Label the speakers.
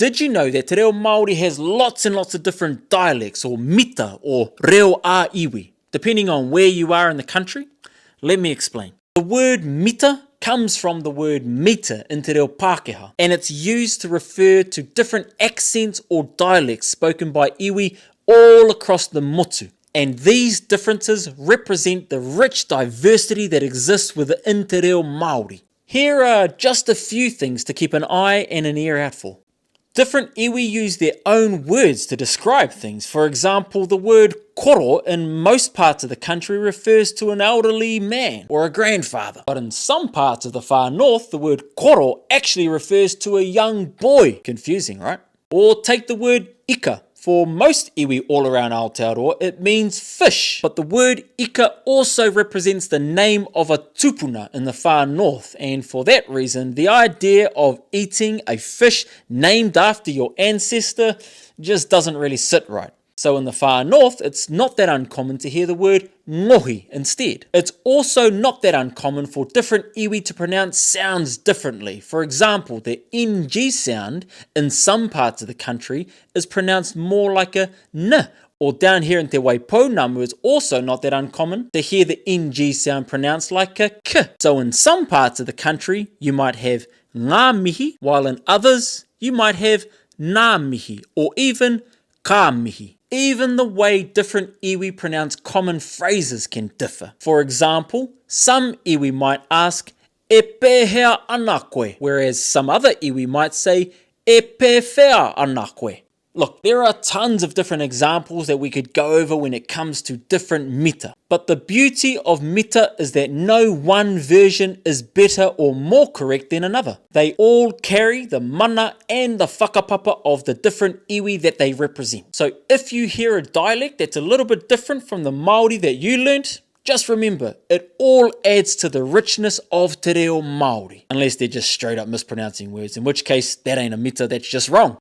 Speaker 1: Did you know that te reo Māori has lots and lots of different dialects, or mita, or reo a iwi, depending on where you are in the country? Let me explain. The word mita comes from the word mita in te reo Pākehā, and it's used to refer to different accents or dialects spoken by iwi all across the motu. And these differences represent the rich diversity that exists within te reo Māori. Here are just a few things to keep an eye and an ear out for. Different iwi use their own words to describe things. For example, the word koro in most parts of the country refers to an elderly man or a grandfather. But in some parts of the far north, the word koro actually refers to a young boy. Confusing, right? Or take the word ika. For most iwi all around Aotearoa, it means fish. But the word ika also represents the name of a tupuna in the far north. And for that reason, the idea of eating a fish named after your ancestor just doesn't really sit right. So in the far north, it's not that uncommon to hear the word ngohi instead. It's also not that uncommon for different iwi to pronounce sounds differently. For example, the ng sound in some parts of the country is pronounced more like a n, or down here in Te Waipounamu, it's also not that uncommon to hear the ng sound pronounced like a k. So in some parts of the country, you might have ngā mihi, while in others, you might have nā mihi, or even ka mihi. Even the way different iwi pronounce common phrases can differ. For example, some iwi might ask, e pēhea ana koe, whereas some other iwi might say, e pēwhea ana koe. Look, there are tons of different examples that we could go over when it comes to different mita. But the beauty of mita is that no one version is better or more correct than another. They all carry the mana and the whakapapa of the different iwi that they represent. So if you hear a dialect that's a little bit different from the Māori that you learnt, just remember, it all adds to the richness of te reo Māori. Unless they're just straight up mispronouncing words, in which case that ain't a mita, that's just wrong.